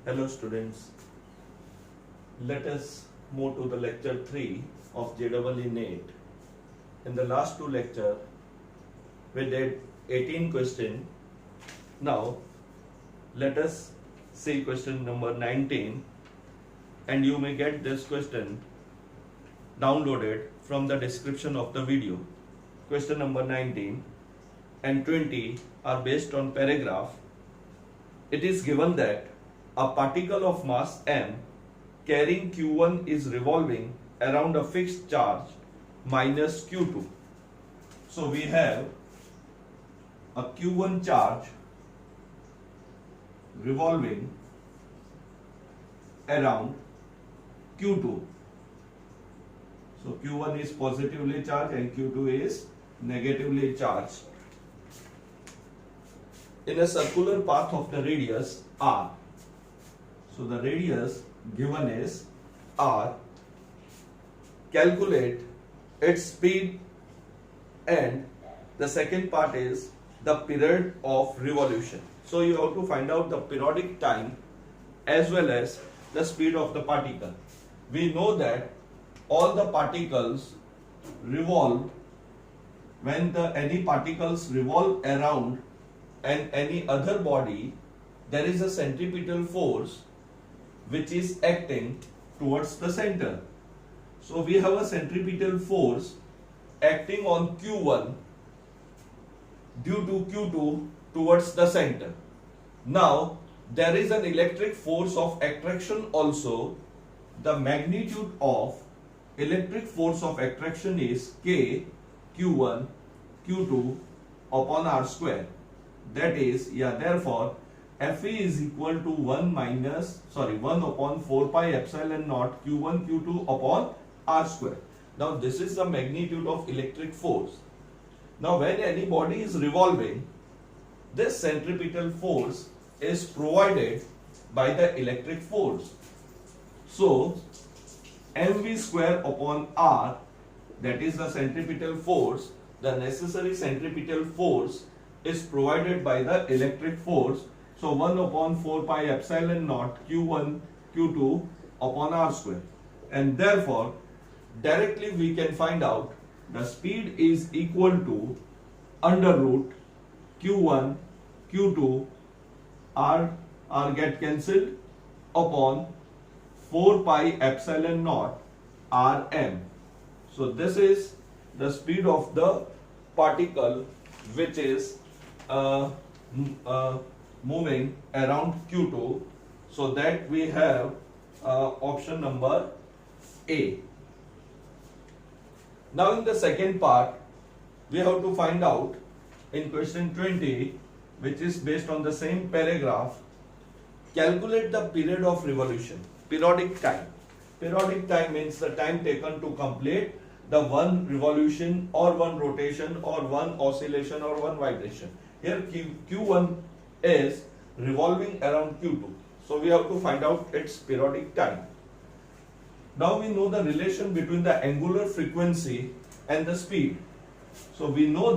Hello students, let us move to the lecture 3 of JEE NET. In the last two lecture, we did 18 questions. Now, let us see question number 19, and you may get this question downloaded from the description of the video. Question number 19 and 20 are based on paragraph. It is given that a particle of mass m carrying q1 is revolving around a fixed charge minus q2. So we have a q1 charge revolving around q2. So q1 is positively charged and q2 is negatively charged in a circular path of the radius r. So the radius given is r. Calculate its speed, and the second part is the period of revolution. So you have to find out the periodic time as well as the speed of the particle. We know that all the particles revolve when any particles revolve around any other body, there is a centripetal force which is acting towards the center. So we have a centripetal force acting on Q1 due to Q2 towards the center. Now there is an electric force of attraction also. The magnitude of electric force of attraction is K Q1 Q2 upon R square. That is, therefore Fe is equal to 1 upon 4 pi epsilon naught Q1 Q2 upon R square. Now this is the magnitude of electric force. Now when any body is revolving, this centripetal force is provided by the electric force. So mv square upon R, that is the centripetal force, the necessary centripetal force is provided by the electric force. So 1 upon 4 pi epsilon naught Q1 Q2 upon R square. And therefore directly we can find out the speed is equal to under root Q1 Q2 R get cancelled upon 4 pi epsilon naught Rm. So this is the speed of the particle which is moving around Q2. So that we have option number A. Now in the second part, we have to find out in question 20, which is based on the same paragraph, calculate the period of revolution, periodic time. Periodic time means the time taken to complete the one revolution or one rotation or one oscillation or one vibration. Here Q1 is revolving around Q2. So we have to find out its periodic time. Now we know the relation between the angular frequency and the speed. So we know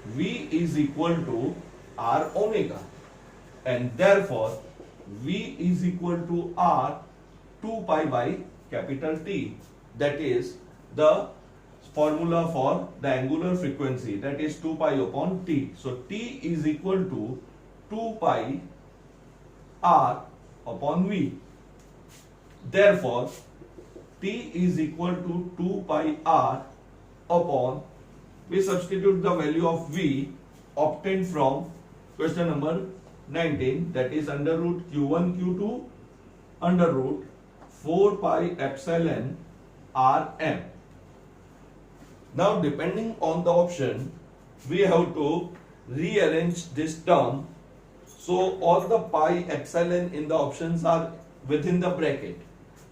V is equal to R omega, and therefore V is equal to R 2 pi by capital T. That is the formula for the angular frequency, that is 2 pi upon T. So T is equal to 2 pi R upon V. Therefore T is equal to 2 pi R upon, we substitute the value of V obtained from question number 19, that is under root Q1 Q2 under root 4 pi epsilon Rm. Now depending on the option, we have to rearrange this term. So all the pi epsilon in the options are within the bracket.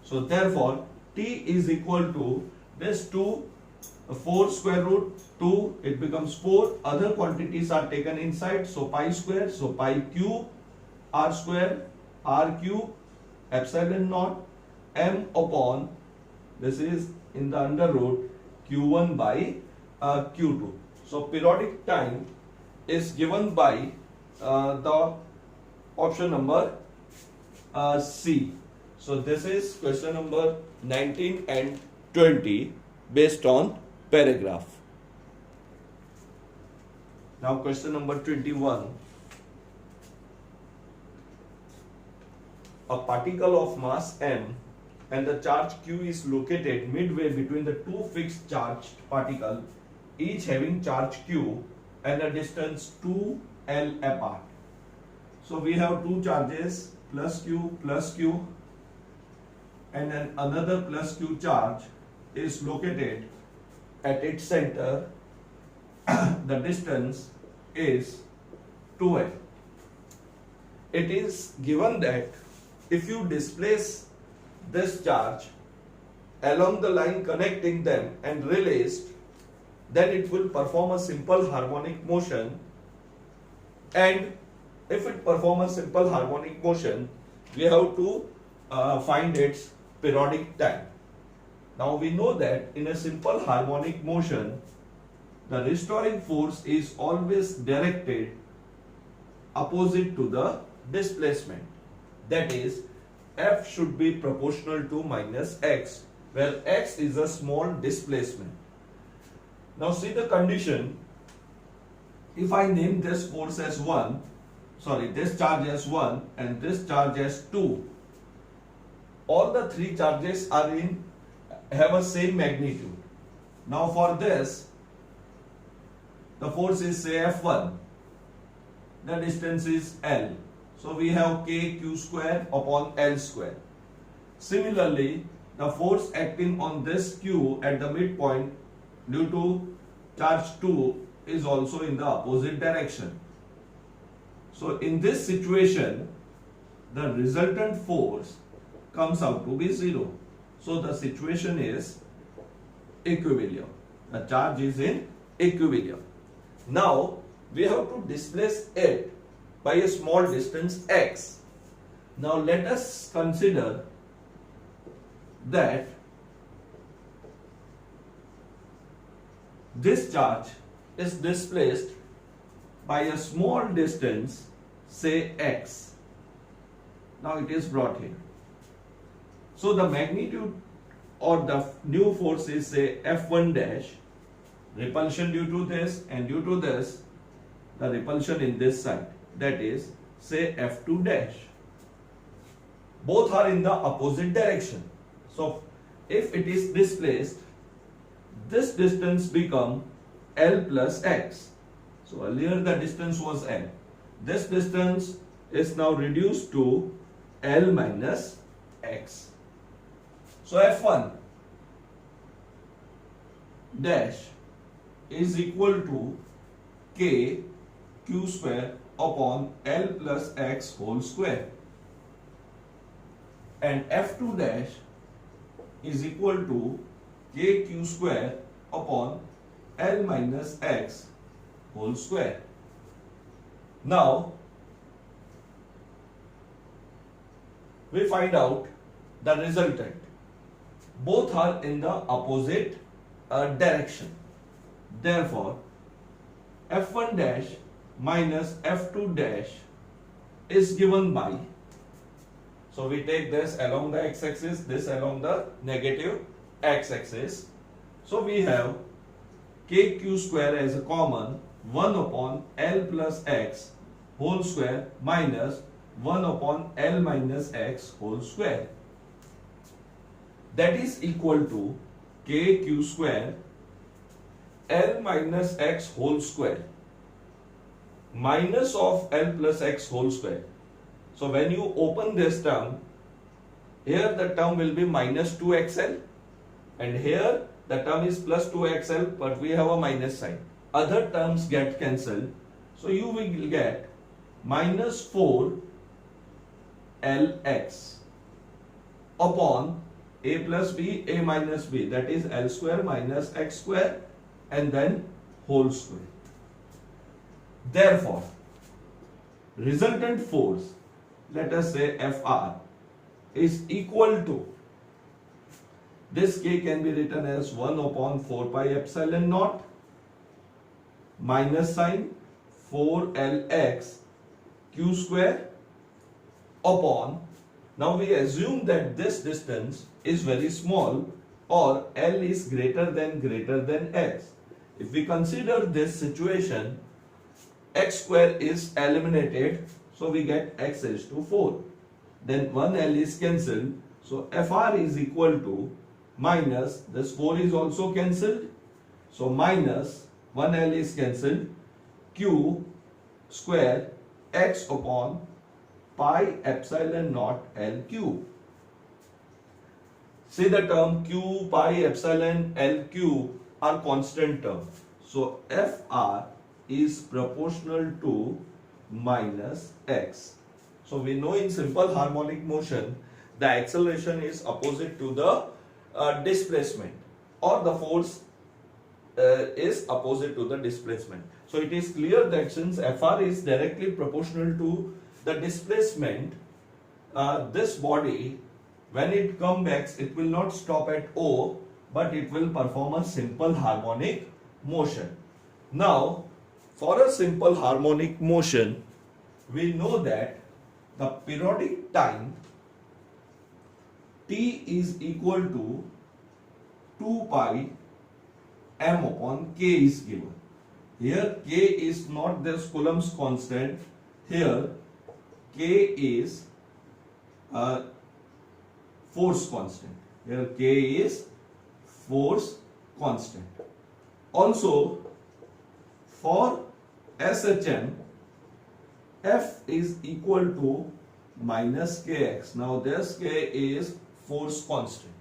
So therefore T is equal to this 4 square root 2, it becomes 4. Other quantities are taken inside, so pi square, so pi cube R square R cube epsilon naught m upon, this is in the under root Q1 by Q2. So periodic time is given by the Option number C. So this is question number 19 and 20 based on paragraph. Now question number 21. A particle of mass m and the charge q is located midway between the two fixed charged particles, each having charge q and a distance 2l apart. So we have two charges, plus q, and then another plus q charge is located at its center. The distance is 2l. It is given that if you displace this charge along the line connecting them and released, then it will perform a simple harmonic motion, and if it performs a simple harmonic motion, we have to find its periodic time. Now we know that in a simple harmonic motion, the restoring force is always directed opposite to the displacement. That is, F should be proportional to minus x, where x is a small displacement. Now see the condition. If I name this force as 1, this charge as 1 and this charge as 2, all the three charges have a same magnitude. Now for this, the force is say F1, the distance is L. So we have kq square upon L square. Similarly, the force acting on this q at the midpoint due to charge 2 is also in the opposite direction. So in this situation, the resultant force comes out to be 0. So the situation is equilibrium. The charge is in equilibrium. Now we have to displace it by a small distance x. Now let us consider that this charge is displaced by a small distance, say x. Now it is brought here. So the magnitude or the new force is say F1 dash, repulsion due to this, and due to this, the repulsion in this side, that is say F2 dash. Both are in the opposite direction. So if it is displaced, this distance become L plus x. So earlier the distance was L. This distance is now reduced to L minus x. So F1 dash is equal to k q square upon L plus x whole square, and F2 dash is equal to kq square upon L minus x whole square. Now we find out the resultant. Both are in the opposite direction. Therefore, F1 dash minus F2 dash is given by, so we take this along the x-axis, this along the negative x-axis. So we have kq square as a common, 1 upon L plus x whole square minus 1 upon L minus x whole square. That is equal to kq square L minus x whole square minus of L plus x whole square. So when you open this term, here the term will be minus 2xl, and here the term is plus 2xl, but we have a minus sign. Other terms get cancelled. So you will get minus 4lx upon a plus b, a minus b, that is L square minus x square, and then whole square. Therefore, resultant force, let us say Fr, is equal to, this k can be written as 1 upon 4 pi epsilon naught minus sign 4lx q square upon, now we assume that this distance is very small or L is greater than x. If we consider this situation, x square is eliminated, so we get x is to 4. Then 1 L is cancelled, so FR is equal to minus, this 4 is also cancelled, so minus 1 L is cancelled, Q square x upon pi epsilon naught L cube. See the term Q pi epsilon L cube are constant term. So FR is proportional to minus x. So we know in simple harmonic motion the acceleration is opposite to the displacement, or the force is opposite to the displacement. So it is clear that since FR is directly proportional to the displacement, this body, when it comes back, it will not stop at O, but it will perform a simple harmonic motion. Now, for a simple harmonic motion, we know that the periodic time T is equal to 2 pi m upon k is given. Here k is not this Coulomb's constant. Here k is force constant. Here k is force constant. Also, for SHM, F is equal to minus kx. Now this k is force constant.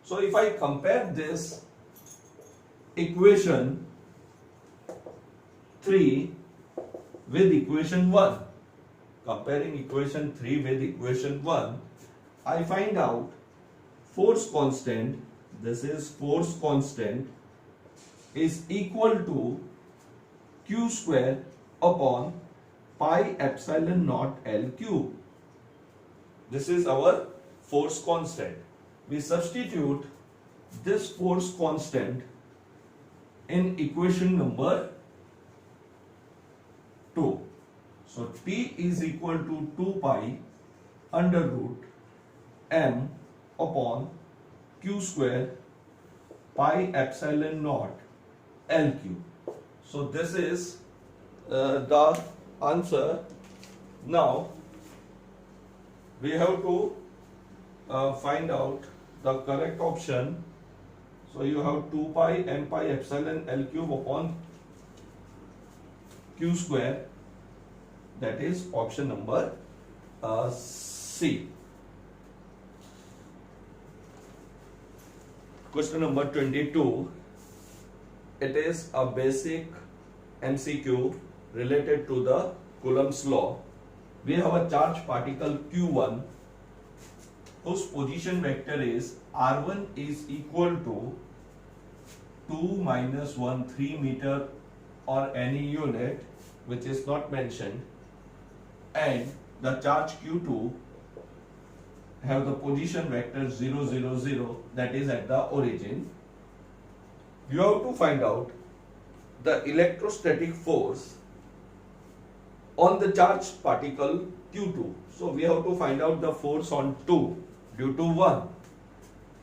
So if I compare this equation 3 with equation 1, comparing equation 3 with equation 1, I find out force constant, this is force constant, is equal to q square upon pi epsilon naught L cube. This is our force constant. We substitute this force constant in equation number 2. So T is equal to 2 pi under root m upon q square pi epsilon naught L cube. So this is the answer. Now we have to find out the correct option. So you have 2 pi m pi epsilon L cube upon q square, that is option number C. Question number 22. It is a basic MCQ related to the Coulomb's law. We have a charged particle Q1 whose position vector is R1 is equal to 2 minus 1 3 meter or any unit which is not mentioned, and the charge Q2 have the position vector 0 0 0, that is at the origin. You have to find out the electrostatic force on the charged particle Q2. So we have to find out the force on 2 due to 1.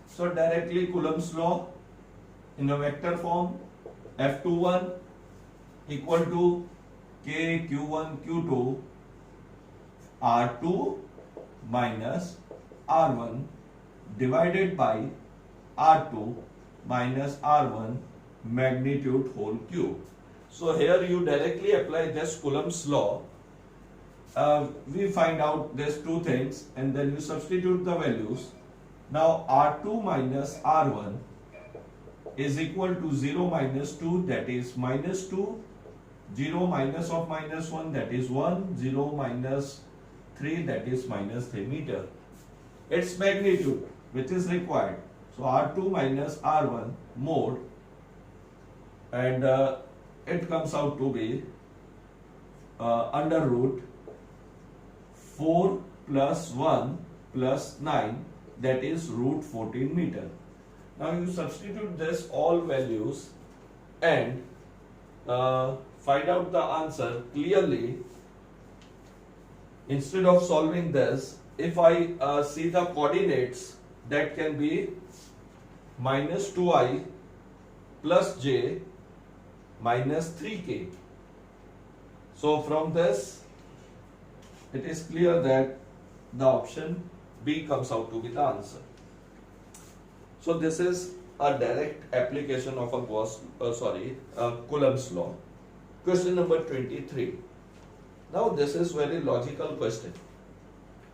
So directly Coulomb's law in a vector form, F21 equal to K Q1 Q2 R2 minus R1 divided by R2 minus R1 magnitude whole cube. So here you directly apply this Coulomb's law. We find out these two things and then you substitute the values. Now R2 minus R1 is equal to 0 minus 2, that is minus 2, 0 minus of minus 1, that is 1, 0 minus 3, that is minus 3 meter. Its magnitude which is required. So R2 minus R1 mode, and it comes out to be under root 4 plus 1 plus 9, that is root 14 meter. Now you substitute this all values and find out the answer. Clearly Instead of solving this, if I see the coordinates, that can be minus 2i plus j minus 3k. So from this, it is clear that the option B comes out to be the answer. So this is a direct application of a Coulomb's law. Question number 23. Now this is very logical question.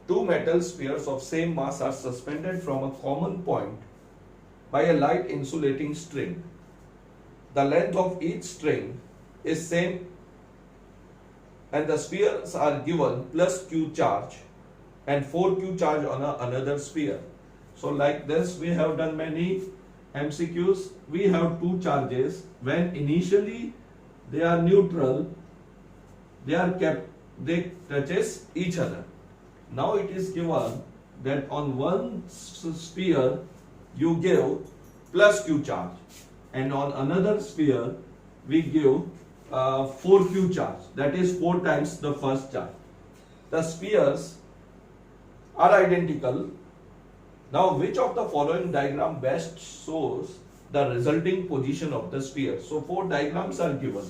Two metal spheres of same mass are suspended from a common point by a light insulating string. The length of each string is same and the spheres are given plus q charge and 4q charge on another sphere. So like this we have done many MCQs. We have two charges. When initially they are neutral, they touches each other. Now it is given that on one sphere you give plus q charge and on another sphere we give 4q charge, that is 4 times the first charge. The spheres are identical. Now which of the following diagram best shows the resulting position of the sphere? So 4 diagrams are given.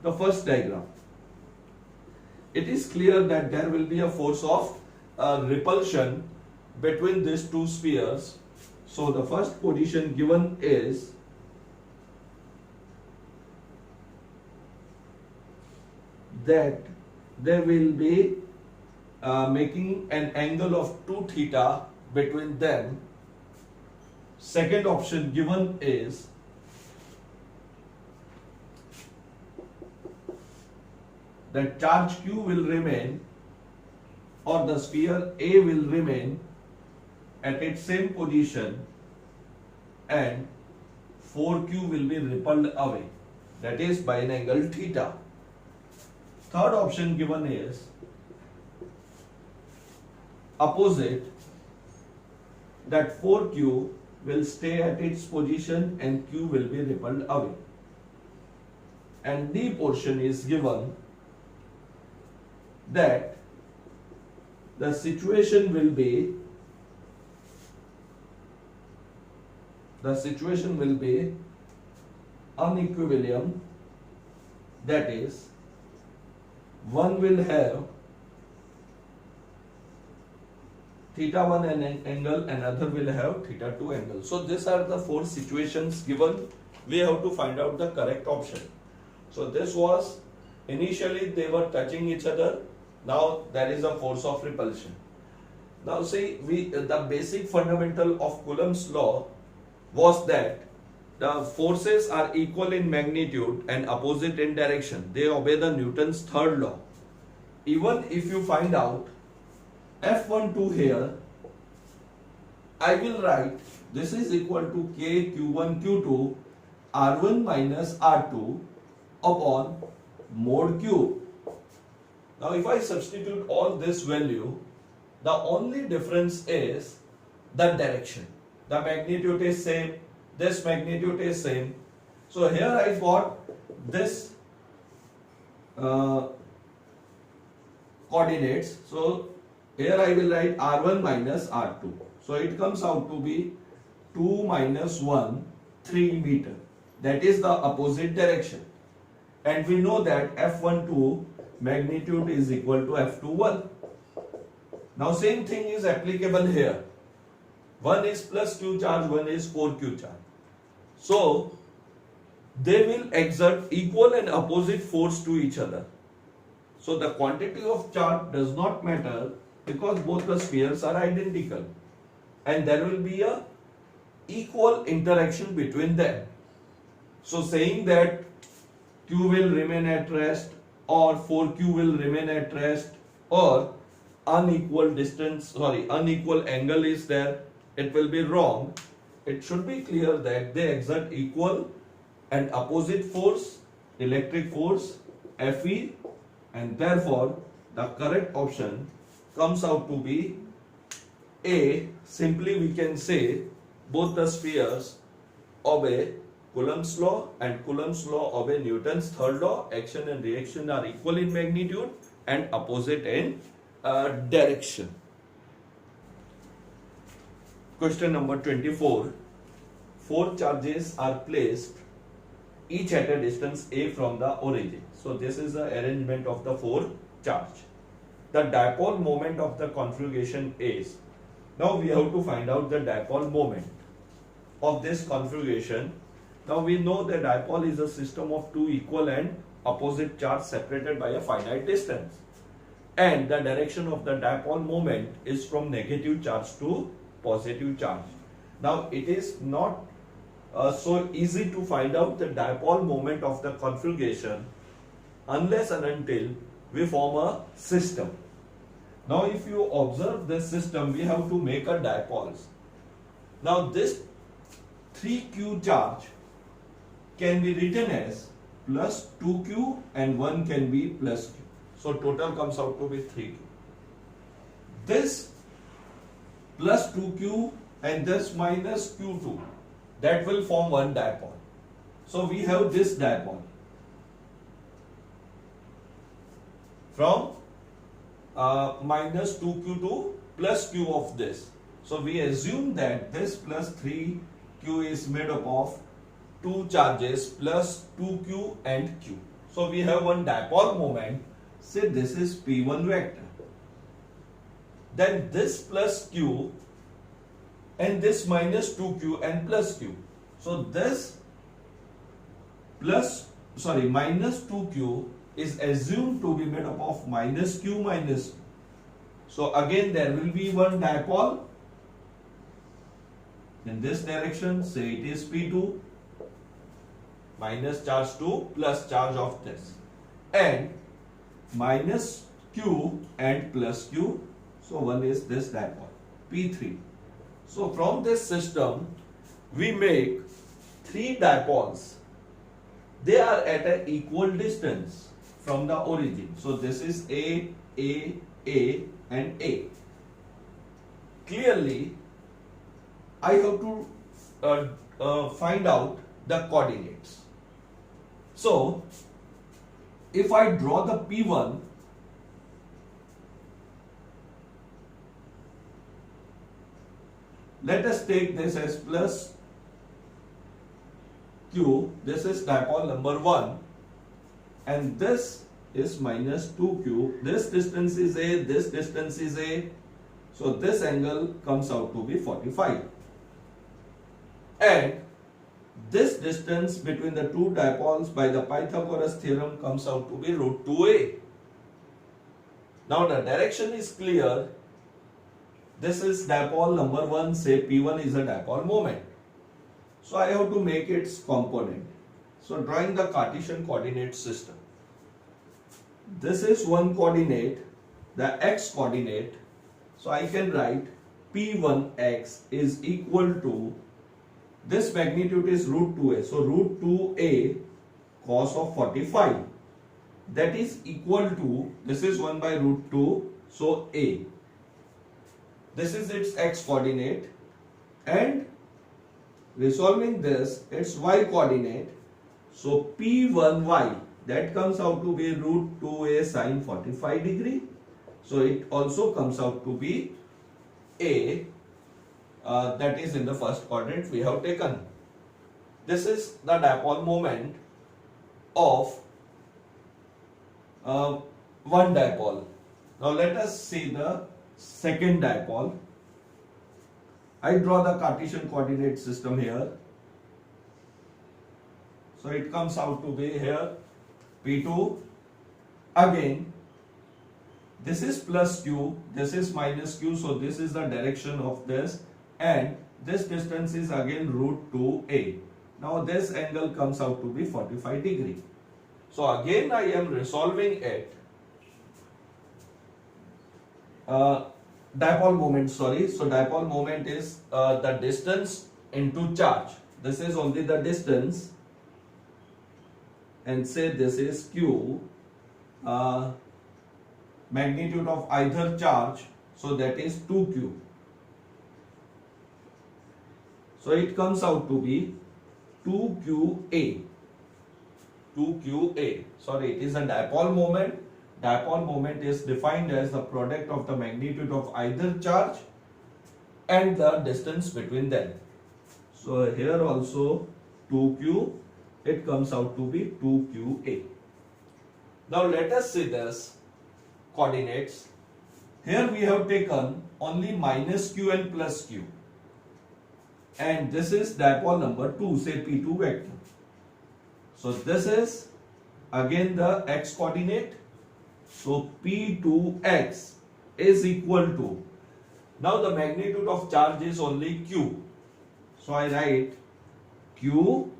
The first diagram, it is clear that there will be a force of repulsion between these two spheres. So the first position given is that they will be making an angle of 2 theta between them. Second option given is that charge q will remain, or the sphere A will remain at its same position and 4q will be repelled away, that is by an angle theta. Third option given is opposite, that 4q will stay at its position and q will be repelled away. And D portion is given that the situation will be unequilibrium, that is one will have theta 1 angle and other will have theta 2 angle. So these are the 4 situations given. We have to find out the correct option. So this was initially they were touching each other. Now there is a force of repulsion. Now see, the basic fundamental of Coulomb's law was that the forces are equal in magnitude and opposite in direction. They obey the Newton's third law. Even if you find out F12 here, I will write this is equal to K Q1 Q2 R1 minus R2 upon mod Q. Now if I substitute all this value, the only difference is the direction. The magnitude is same, this magnitude is same. So here I got this coordinates. So here I will write R1 minus R2. So it comes out to be 2 minus 1, 3 meter. That is the opposite direction. And we know that F12 magnitude is equal to F21. Now same thing is applicable here. One is plus q charge, one is 4q charge. So they will exert equal and opposite force to each other. So the quantity of charge does not matter because both the spheres are identical. And there will be a equal interaction between them. So saying that q will remain at rest or 4q will remain at rest or unequal angle is there, it will be wrong. It should be clear that they exert equal and opposite force, electric force, Fe, and therefore the correct option comes out to be A. Simply we can say both the spheres obey Coulomb's law and Coulomb's law obey Newton's third law. Action and reaction are equal in magnitude and opposite in direction. Question number 24. Four charges are placed each at a distance a from the origin. So this is the arrangement of the four charge. The dipole moment of the configuration is. Now we have to find out the dipole moment of this configuration. Now we know that dipole is a system of two equal and opposite charge separated by a finite distance. And the direction of the dipole moment is from negative charge to positive charge. Now it is not so easy to find out the dipole moment of the configuration unless and until we form a system. Now if you observe this system, we have to make a dipoles. Now this 3q charge can be written as plus 2q and 1 can be plus q. So total comes out to be 3q. This plus 2q and this minus q2, that will form one dipole. So we have this dipole from minus 2q to plus q of this. So we assume that this plus 3q is made up of two charges plus 2q and q. So we have one dipole moment. Say this is P1 vector. Then this plus q and this minus 2q and plus q. So this minus 2q is assumed to be made up of minus q minus q. So again there will be one dipole in this direction. Say it is P2, minus charge 2 plus charge of this, and minus q and plus q. So one is this dipole P3. So from this system we make three dipoles. They are at an equal distance from the origin. So this is A, and A. Clearly I have to find out the coordinates. So if I draw the P1, let us take this as plus q. This is dipole number 1 and this is minus 2q. This distance is A, this distance is A. So this angle comes out to be 45. And this distance between the two dipoles by the Pythagoras theorem comes out to be root 2a. Now the direction is clear. This is dipole number 1, say P1 is a dipole moment. So I have to make its component. So drawing the Cartesian coordinate system. This is one coordinate, the x coordinate. So I can write P1x is equal to, this magnitude is root 2a. So root 2a cos of 45. That is equal to, this is 1 by root 2. So a. This is its x coordinate, and resolving this, its y coordinate. So P1y, that comes out to be root 2a sine 45 degree. So it also comes out to be a, that is in the first quadrant we have taken. This is the dipole moment of one dipole. Now let us see the second dipole. I draw the Cartesian coordinate system here. So it comes out to be here P2. Again, this is plus q, this is minus q. So this is the direction of this, and this distance is again root 2a. Now this angle comes out to be 45 degree. So again I am resolving it. Dipole moment, sorry. So dipole moment is the distance into charge. This is only the distance, and say this is q, magnitude of either charge, so that is 2q. So it comes out to be 2qa. 2qa. Sorry, it is a dipole moment. dipole moment is defined as the product of the magnitude of either charge and the distance between them. So here also 2q, it comes out to be 2qa. Now let us see this coordinates. Here we have taken only minus q and plus q. And this is dipole number 2, say P2 vector. So this is again the x coordinate. So P2x is equal to, now the magnitude of charge is only q. So I write q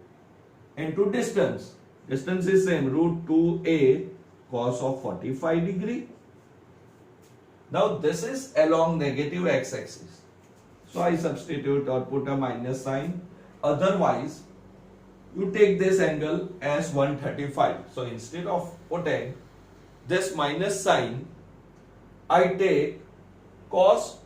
into distance. Distance is same, root 2a cos of 45 degree. Now this is along negative x-axis. So I substitute or put a minus sign. Otherwise, you take this angle as 135. So instead of putting this minus sign, I take cos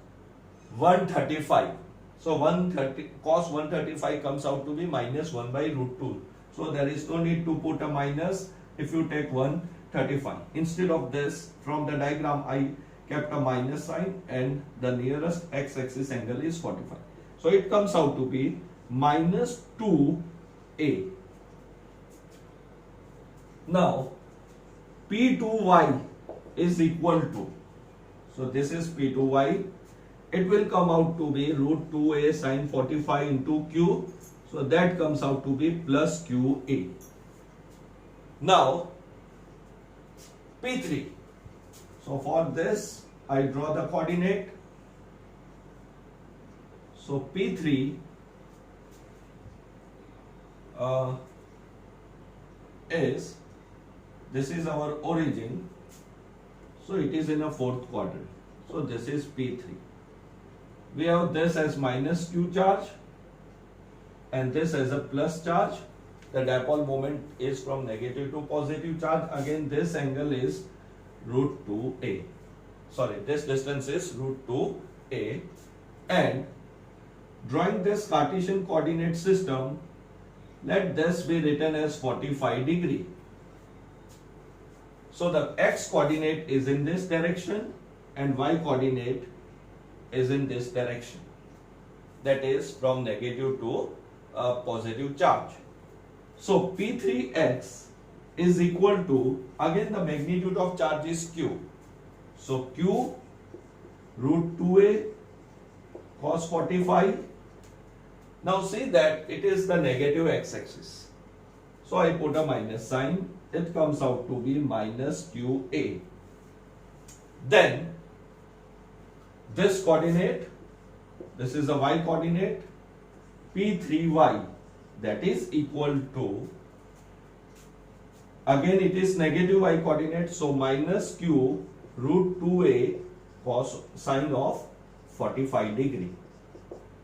135. So cos 135 comes out to be minus 1 by root 2. So there is no need to put a minus if you take 135. Instead of this, from the diagram, I kept a minus sign and the nearest x-axis angle is 45. So it comes out to be minus 2a. Now P2y is equal to, so this is P2y, it will come out to be root 2a sine 45 into q. So that comes out to be plus qa. Now P3. So for this, I draw the coordinate. So P3 is, this is our origin. So it is in a fourth quadrant. So this is P3. We have this as minus q charge and this as a plus charge. The dipole moment is from negative to positive charge. Again, this angle is root 2a. Sorry, this distance is root 2a. And drawing this Cartesian coordinate system, let this be written as 45 degree. So the x coordinate is in this direction and y coordinate is in this direction. That is from negative to positive charge. So P3x is equal to, again the magnitude of charge is q. So q root 2a cos 45. Now see that it is the negative x-axis. So I put a minus sign. It comes out to be minus qa. Then this coordinate, this is the y coordinate, P3y, that is equal to, again it is negative y coordinate, so minus q root 2a cos sine of 45 degree.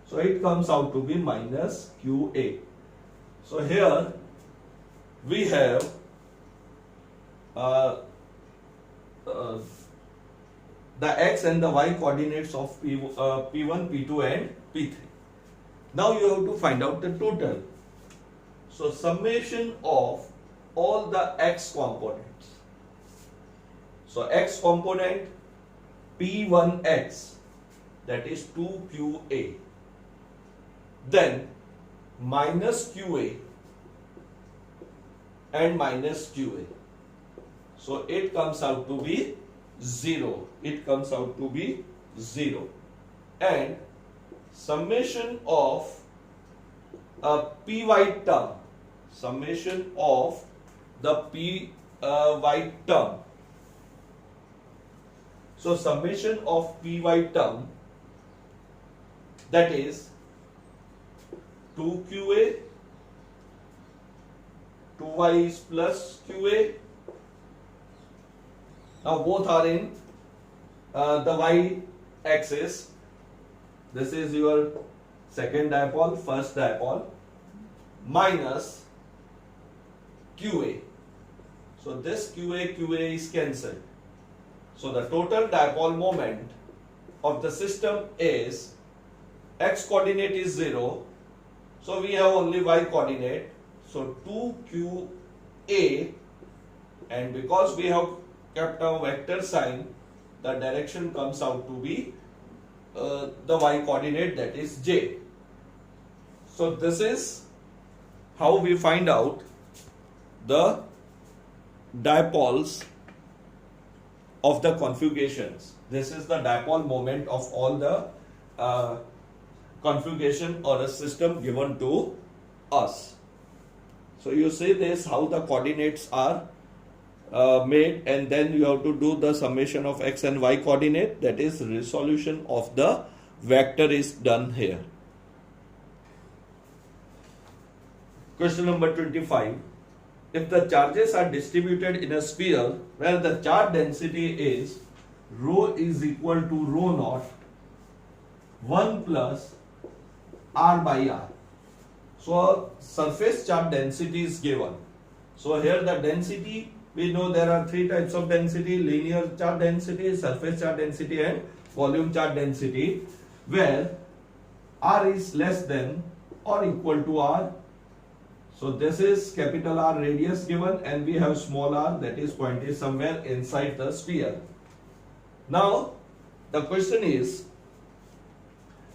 So it comes out to be minus qa. So here we have the x and the y coordinates of P1, P2 and P3. Now you have to find out the total. So summation of all the x components. So x component P1x, that is 2qa. Then minus qa and minus qa. So it comes out to be 0. It comes out to be 0. And summation of a py term, summation of the py term. So summation of py term, that is 2qa, 2y is plus qa. Now both are in the y axis. This is your second dipole, first dipole, minus qa. So this qa is cancelled. So the total dipole moment of the system is, x coordinate is 0. So we have only y coordinate. So 2qa, and because we have kept a vector sign, the direction comes out to be the y coordinate, that is j. So this is how we find out the dipoles of the conjugations. This is the dipole moment of all the conjugation or a system given to us. So you see this, how the coordinates are made, and then you have to do the summation of x and y coordinate, that is resolution of the vector is done here. Question number 25. If the charges are distributed in a sphere where the charge density is rho is equal to rho naught 1 plus r by r. So surface charge density is given. So here the density, we know there are three types of density: linear charge density, surface charge density and volume charge density, where r is less than or equal to r. So this is capital R radius given, and we have small r, that is point is somewhere inside the sphere. Now the question is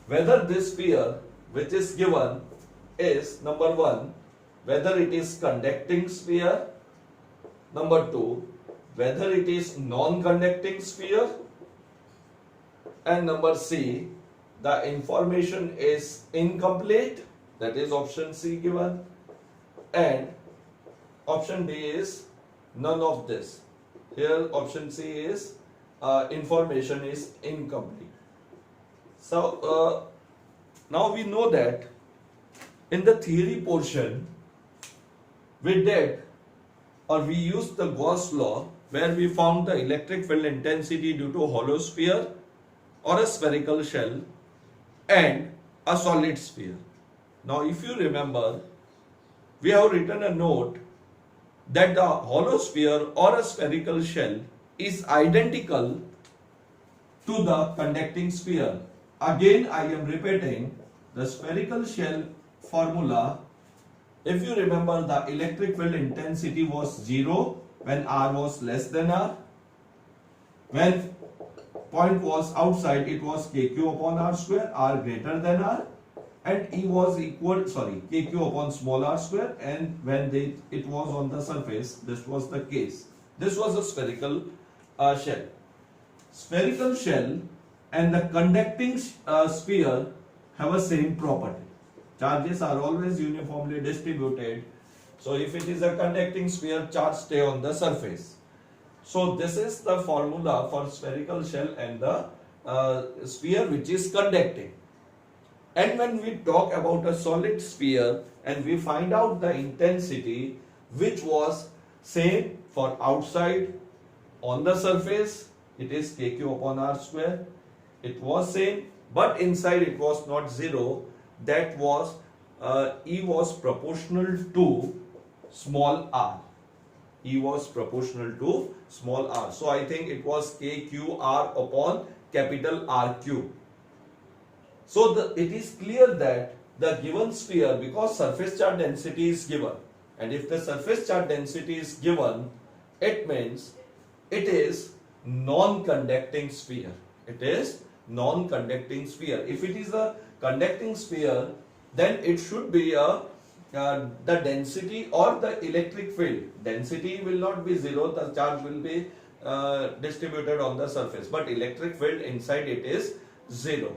whether this sphere which is given is, number one, whether it is conducting sphere, number two, whether it is non-conducting sphere, and number C, the information is incomplete, that is option C given, and option D is none of this. Here option C is information is incomplete. So now we know that in the theory portion we did, or we used the Gauss law, where we found the electric field intensity due to hollow sphere or a spherical shell and a solid sphere. Now if you remember, we have written a note that the hollow sphere or a spherical shell is identical to the conducting sphere. Again I am repeating the spherical shell formula. If you remember, the electric field intensity was 0 when R was less than R. When point was outside, it was KQ upon R square, R greater than R, and E was equal, KQ upon small r square, and when it was on the surface, this was the case. This was a spherical shell. Spherical shell and the conducting sphere have a same property. Charges are always uniformly distributed. So if it is a conducting sphere, charge stay on the surface. So this is the formula for spherical shell and the sphere which is conducting. And when we talk about a solid sphere and we find out the intensity which was same for outside on the surface, it is KQ upon R square. It was same, but inside it was not 0. That was E was proportional to small r. E was proportional to small r. So I think it was KQR upon capital R cube. So it is clear that the given sphere, because surface charge density is given, and if the surface charge density is given, it means it is non-conducting sphere. It is non-conducting sphere. If it is a conducting sphere, then it should be the density or the electric field. Density will not be 0, the charge will be distributed on the surface, but electric field inside it is 0.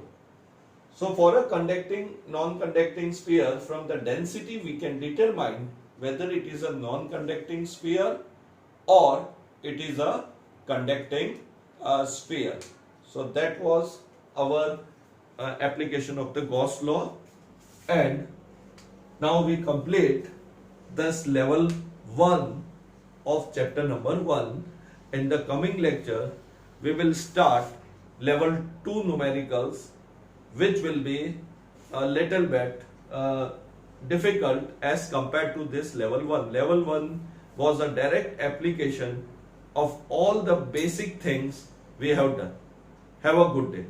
So for a conducting, non-conducting sphere, from the density we can determine whether it is a non-conducting sphere or it is a conducting sphere. So that was our application of the Gauss law, and now we complete this level 1 of chapter number 1. In the coming lecture we will start level 2 numericals, which will be a little bit difficult as compared to this level 1. Level 1 was a direct application of all the basic things we have done. Have a good day.